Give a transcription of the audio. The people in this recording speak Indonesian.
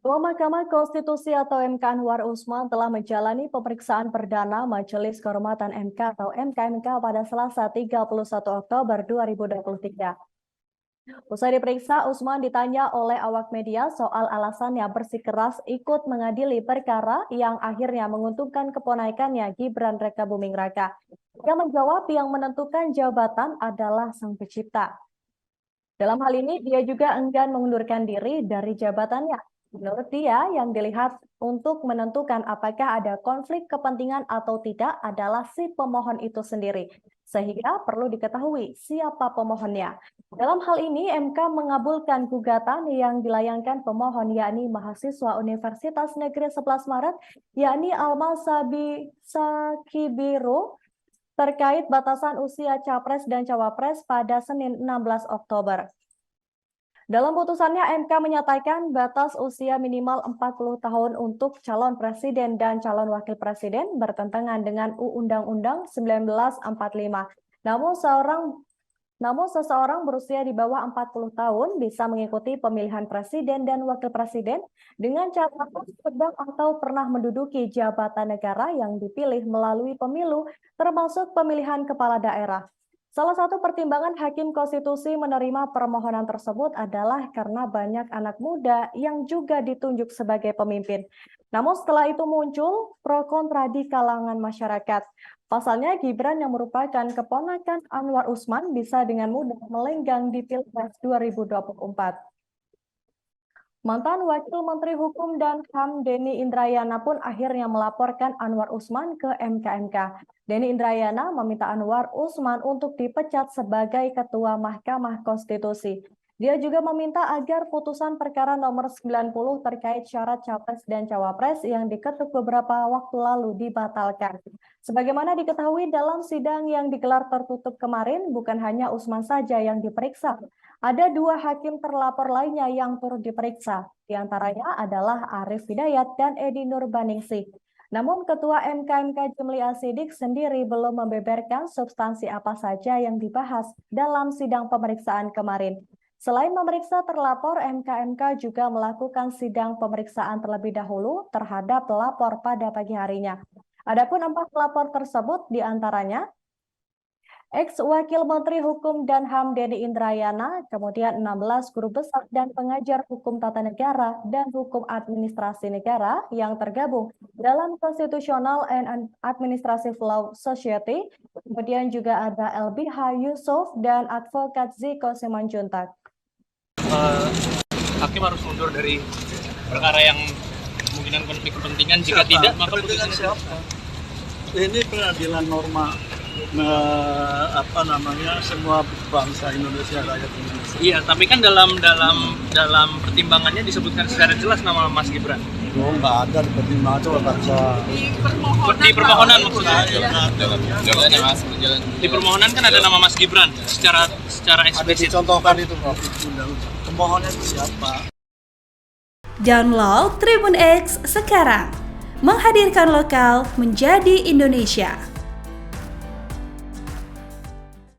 Ketua Mahkamah Konstitusi atau MK Anwar Usman telah menjalani pemeriksaan perdana Majelis Kehormatan MK atau MKMK pada Selasa 31 Oktober 2023. Usai diperiksa, Usman ditanya oleh awak media soal alasannya bersikeras ikut mengadili perkara yang akhirnya menguntungkan keponakannya Gibran Rakabuming Raka. Dia menjawab yang menentukan jabatan adalah Sang Pencipta. Dalam hal ini, dia juga enggan mengundurkan diri dari jabatannya. Menurut dia, yang dilihat untuk menentukan apakah ada konflik kepentingan atau tidak adalah si pemohon itu sendiri. Sehingga perlu diketahui siapa pemohonnya. Dalam hal ini, MK mengabulkan gugatan yang dilayangkan pemohon, yakni mahasiswa Universitas Negeri 11 Maret, yakni Alma Sakibiru, terkait batasan usia Capres dan Cawapres pada Senin 16 Oktober. Dalam putusannya, MK menyatakan batas usia minimal 40 tahun untuk calon presiden dan calon wakil presiden bertentangan dengan Undang-Undang 1945. Namun seseorang berusia di bawah 40 tahun bisa mengikuti pemilihan presiden dan wakil presiden dengan catatan sedang atau pernah menduduki jabatan negara yang dipilih melalui pemilu, termasuk pemilihan kepala daerah. Salah satu pertimbangan Hakim Konstitusi menerima permohonan tersebut adalah karena banyak anak muda yang juga ditunjuk sebagai pemimpin. Namun setelah itu muncul pro kontra di kalangan masyarakat. Pasalnya Gibran yang merupakan keponakan Anwar Usman bisa dengan mudah melenggang di Pilpres 2024. Mantan Wakil Menteri Hukum dan HAM Denny Indrayana pun akhirnya melaporkan Anwar Usman ke MKMK. Denny Indrayana meminta Anwar Usman untuk dipecat sebagai Ketua Mahkamah Konstitusi. Dia juga meminta agar putusan perkara nomor 90 terkait syarat Capres dan Cawapres yang diketuk beberapa waktu lalu dibatalkan. Sebagaimana diketahui dalam sidang yang digelar tertutup kemarin, bukan hanya Usman saja yang diperiksa. Ada dua hakim terlapor lainnya yang turut diperiksa. Di antaranya adalah Arief Hidayat dan Edi Nurbaningsih. Namun Ketua MKMK Jumli Asidik sendiri belum membeberkan substansi apa saja yang dibahas dalam sidang pemeriksaan kemarin. Selain memeriksa terlapor, MKMK juga melakukan sidang pemeriksaan terlebih dahulu terhadap pelapor pada pagi harinya. Adapun 4 pelapor tersebut diantaranya ex-Wakil Menteri Hukum dan HAM Denny Indrayana, kemudian 16 guru besar dan pengajar hukum tata negara dan hukum administrasi negara yang tergabung dalam Constitutional and Administrative Law Society, kemudian juga ada LBH Yusuf dan advokat Ziko Simanjuntak. Hakim harus mundur dari perkara yang kemungkinan konflik kepentingan. Jika tidak, maka putusan siapa? Ini pengadilan norma semua bangsa Indonesia, rakyat Indonesia. Iya, tapi kan dalam pertimbangannya disebutkan secara jelas nama Mas Gibran. Oh, nggak ada di pertimbangan, coba baca. Di permohonan maksudnya. Jalannya Mas, jalan. Di permohonan kan ada nama Mas Gibran secara Ada eksplisit. dicontohkan itu, Prof. Pemohonnya itu siapa? Download Tribun X sekarang, menghadirkan lokal menjadi Indonesia.